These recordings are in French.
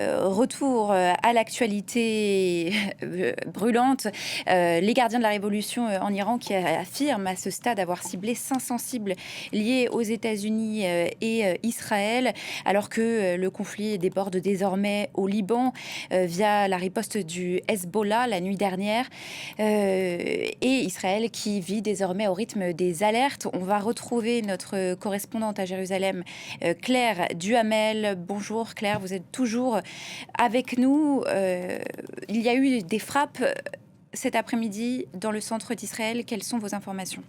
Retour à l'actualité brûlante. Les gardiens de la révolution en Iran qui affirment à ce stade avoir ciblé 500 cibles liées aux États-Unis et Israël, alors que le conflit déborde désormais au Liban via la riposte du Hezbollah la nuit dernière, et Israël qui vit désormais au rythme des alertes. On va retrouver notre correspondante à Jérusalem, Claire Duhamel. Bonjour Claire, vous êtes toujours avec nous. Il y a eu des frappes cet après-midi dans le centre d'Israël. Quelles sont vos informations ?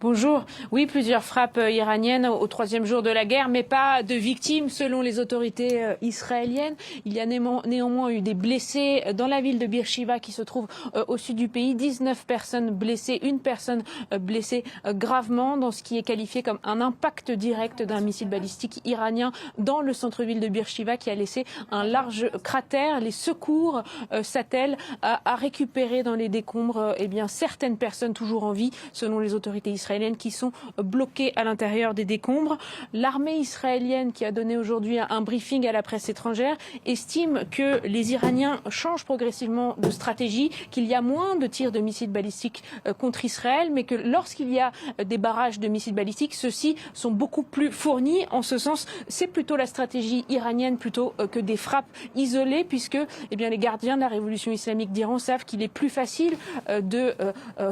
Bonjour. Oui, plusieurs frappes iraniennes au troisième jour de la guerre, mais pas de victimes selon les autorités israéliennes. Il y a néanmoins eu des blessés dans la ville de Beersheba qui se trouve au sud du pays. 19 personnes blessées, une personne blessée gravement dans ce qui est qualifié comme un impact direct d'un missile balistique iranien dans le centre-ville de Beersheba qui a laissé un large cratère. Les secours s'attellent à récupérer dans les décombres certaines personnes toujours en vie selon les autorités israéliennes qui sont bloquées à l'intérieur des décombres. L'armée israélienne, qui a donné aujourd'hui un briefing à la presse étrangère, estime que les Iraniens changent progressivement de stratégie, qu'il y a moins de tirs de missiles balistiques contre Israël, mais que lorsqu'il y a des barrages de missiles balistiques, ceux-ci sont beaucoup plus fournis. En ce sens, c'est plutôt la stratégie iranienne plutôt que des frappes isolées, puisque les gardiens de la révolution islamique d'Iran savent qu'il est plus facile de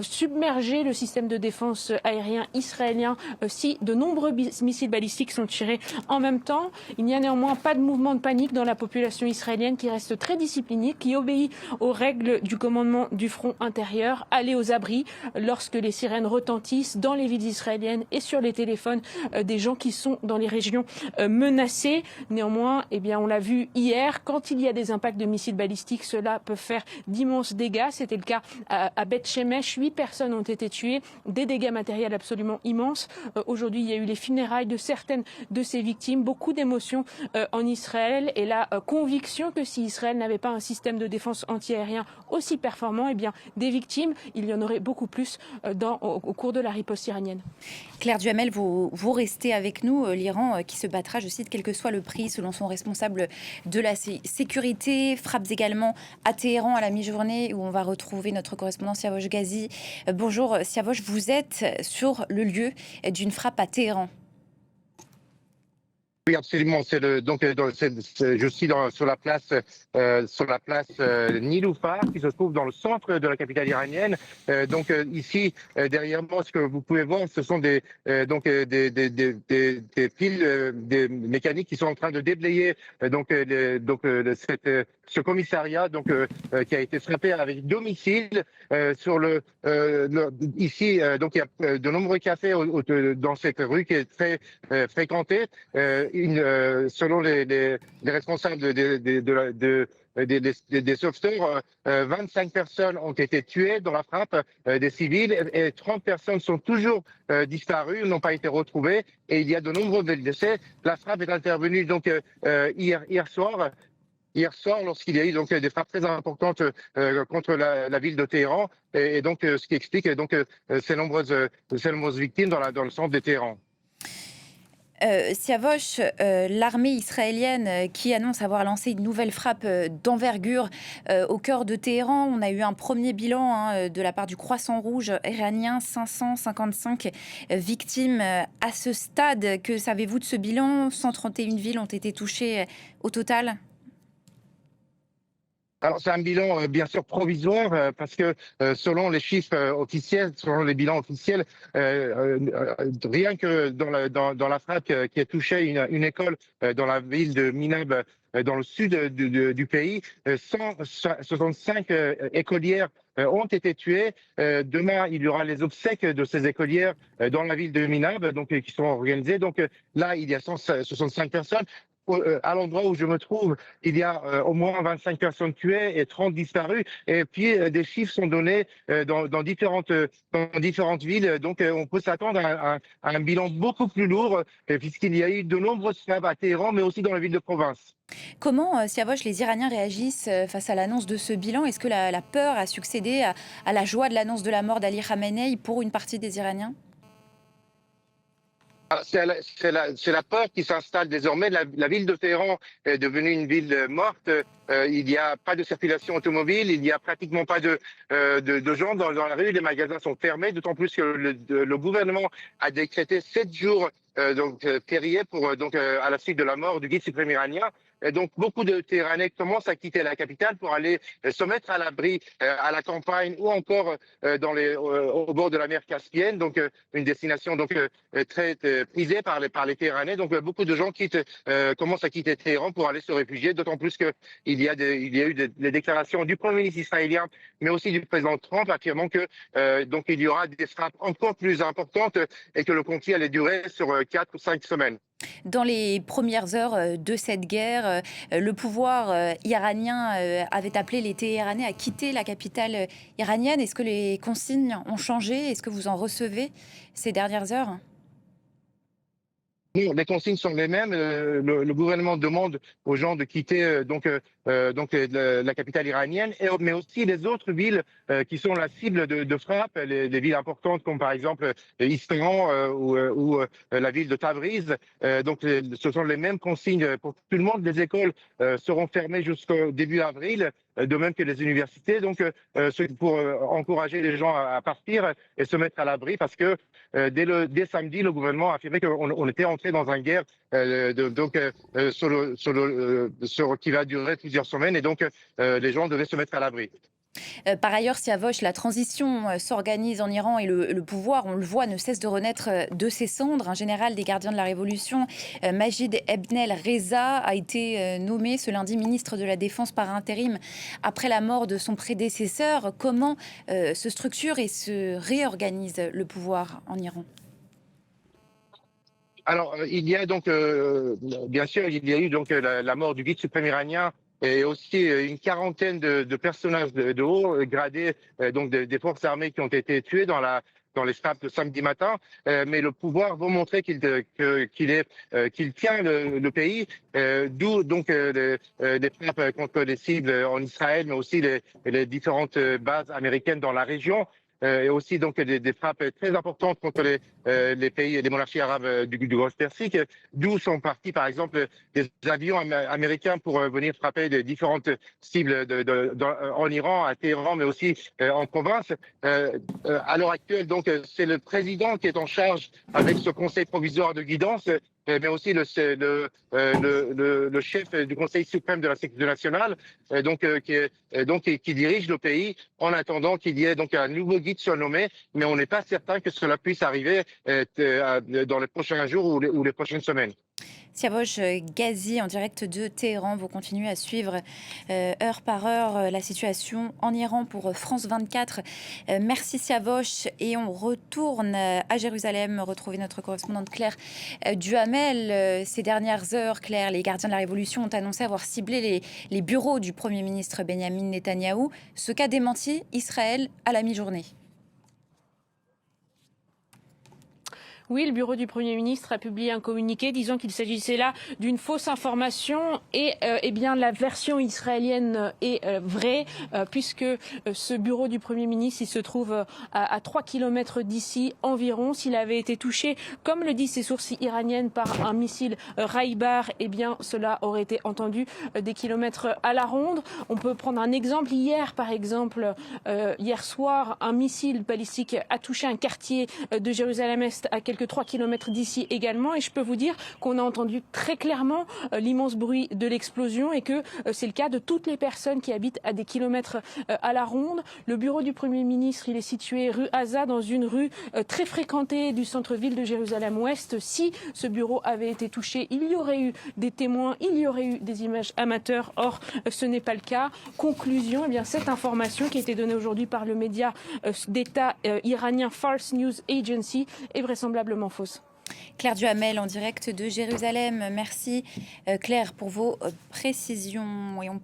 submerger le système de défense aérien israélien si de nombreux missiles balistiques sont tirés en même temps. Il n'y a néanmoins pas de mouvement de panique dans la population israélienne qui reste très disciplinée, qui obéit aux règles du commandement du front intérieur, aller aux abris lorsque les sirènes retentissent dans les villes israéliennes et sur les téléphones des gens qui sont dans les régions menacées. Néanmoins, on l'a vu hier, quand il y a des impacts de missiles balistiques, cela peut faire d'immenses dégâts. C'était le cas à Beth Shemesh. 8 personnes ont été tuées, des dégâts matériels absolument immenses. Aujourd'hui, il y a eu les funérailles de certaines de ces victimes, beaucoup d'émotions en Israël et la conviction que si Israël n'avait pas un système de défense antiaérien aussi performant, des victimes, il y en aurait beaucoup plus au cours de la riposte iranienne. Claire Duhamel, vous restez avec nous. L'Iran qui se battra, je cite, quel que soit le prix, selon son responsable de la sécurité. Frappes également à Téhéran à la mi-journée, où on va retrouver notre correspondant Siavosh Ghazi. Bonjour Siavosh, vous êtes sur le lieu d'une frappe à Téhéran. Oui, absolument. Je suis sur la place, Niloufar, qui se trouve dans le centre de la capitale iranienne. Ici, derrière moi, ce que vous pouvez voir, ce sont des piles des mécaniques qui sont en train de déblayer ce commissariat qui a été frappé avec 2 missiles ici. Il y a de nombreux cafés dans cette rue qui est très fréquentée. Selon les responsables des sauveteurs, 25 personnes ont été tuées dans la frappe, des civils, et 30 personnes sont toujours disparues, n'ont pas été retrouvées, et il y a de nombreux décès. La frappe est intervenue hier soir, lorsqu'il y a eu des frappes très importantes contre la ville de Téhéran, et ce qui explique ces nombreuses victimes dans le centre de Téhéran. Siavosh, l'armée israélienne qui annonce avoir lancé une nouvelle frappe d'envergure au cœur de Téhéran. On a eu un premier bilan de la part du Croissant Rouge iranien, 555 victimes à ce stade. Que savez-vous de ce bilan ? 131 villes ont été touchées au total. Alors c'est un bilan bien sûr provisoire parce que selon les chiffres officiels, selon les bilans officiels, rien que dans la frappe qui a touché une école dans la ville de Minab, dans le sud du pays, 165 écolières ont été tuées. Demain, il y aura les obsèques de ces écolières dans la ville de Minab, qui sont organisées. Là, il y a 165 personnes. À l'endroit où je me trouve, il y a au moins 25 personnes tuées et 30 disparues. Et puis, des chiffres sont donnés dans différentes villes. On peut s'attendre à un bilan beaucoup plus lourd, puisqu'il y a eu de nombreuses frappes à Téhéran, mais aussi dans la ville de province. Comment, Siavosh, les Iraniens réagissent face à l'annonce de ce bilan ? Est-ce que la peur a succédé à la joie de l'annonce de la mort d'Ali Khamenei pour une partie des Iraniens ? C'est la peur qui s'installe désormais. La ville de Téhéran est devenue une ville morte. Il n'y a pas de circulation automobile, il n'y a pratiquement pas de gens dans la rue. Les magasins sont fermés, d'autant plus que le gouvernement a décrété 7 jours fériés à la suite de la mort du guide suprême iranien. Et donc, beaucoup de Téhéranais commencent à quitter la capitale pour aller se mettre à l'abri à la campagne ou encore au bord de la mer Caspienne. Donc, une destination très prisée par les Téhéranais. Donc, beaucoup de gens commencent à quitter Téhéran pour aller se réfugier. D'autant plus qu'il y a eu des déclarations du Premier ministre israélien, mais aussi du président Trump, affirmant que il y aura des frappes encore plus importantes et que le conflit allait durer sur 4 ou 5 semaines. Dans les premières heures de cette guerre, le pouvoir iranien avait appelé les Téhéranais à quitter la capitale iranienne. Est-ce que les consignes ont changé? Est-ce que vous en recevez ces dernières heures? Non, les consignes sont les mêmes. Le gouvernement demande aux gens de quitter la capitale iranienne, mais aussi les autres villes qui sont la cible de frappe, les villes importantes comme par exemple Isfahan ou la ville de Tabriz. Ce sont les mêmes consignes pour tout le monde. Les écoles seront fermées jusqu'au début avril, de même que les universités. Donc, pour encourager les gens à partir et se mettre à l'abri, parce que dès samedi, le gouvernement a affirmé qu'on était entré dans une guerre qui va durer plusieurs semaines, et donc les gens devaient se mettre à l'abri. Par ailleurs, Siavosh, la transition s'organise en Iran et le pouvoir, on le voit, ne cesse de renaître de ses cendres. Un général des gardiens de la Révolution, Majid Ebn el-Reza, a été nommé ce lundi ministre de la Défense par intérim après la mort de son prédécesseur. Comment se structure et se réorganise le pouvoir en Iran? Alors, il y a bien sûr, il y a eu la mort du guide suprême iranien et aussi une quarantaine de personnages de haut gradés, des forces armées qui ont été tués dans les frappes de samedi matin. Mais le pouvoir veut montrer qu'il tient le pays, d'où les frappes contre les cibles en Israël, mais aussi les différentes bases américaines dans la région. Et aussi des frappes très importantes contre les pays et les monarchies arabes du Golfe Persique, d'où sont partis par exemple des avions américains pour venir frapper des différentes cibles en Iran, à Téhéran, mais aussi en province. À l'heure actuelle, c'est le président qui est en charge avec ce conseil provisoire de guidance, mais aussi le chef du Conseil suprême de la sécurité nationale, qui dirige le pays en attendant qu'il y ait un nouveau guide surnommé, mais on n'est pas certain que cela puisse arriver dans les prochains jours ou les prochaines semaines. Siavosh Ghazi, en direct de Téhéran, vous continuez à suivre heure par heure la situation en Iran pour France 24. Merci Siavosh, et on retourne à Jérusalem retrouver notre correspondante Claire Duhamel. Ces dernières heures, Claire, les gardiens de la Révolution ont annoncé avoir ciblé les bureaux du Premier ministre Benyamin Netanyahou, ce qu'a démenti Israël à la mi-journée. Oui, le bureau du Premier ministre a publié un communiqué disant qu'il s'agissait là d'une fausse information et la version israélienne est vraie puisque ce bureau du Premier ministre il se trouve à 3 km d'ici environ. S'il avait été touché, comme le disent ces sources iraniennes, par un missile Raybar, cela aurait été entendu des kilomètres à la ronde. On peut prendre un exemple. Hier soir, un missile balistique a touché un quartier de Jérusalem-Est à quelques 3 km d'ici également, et je peux vous dire qu'on a entendu très clairement l'immense bruit de l'explosion, et que c'est le cas de toutes les personnes qui habitent à des kilomètres à la ronde. Le bureau du Premier ministre, il est situé rue Haza, dans une rue très fréquentée du centre-ville de Jérusalem-Ouest. Si ce bureau avait été touché, il y aurait eu des témoins, il y aurait eu des images amateurs. Or, ce n'est pas le cas. Conclusion, cette information qui a été donnée aujourd'hui par le média d'État iranien Fars News Agency est vraisemblablement fausse. Claire Duhamel en direct de Jérusalem. Merci Claire pour vos précisions. Et on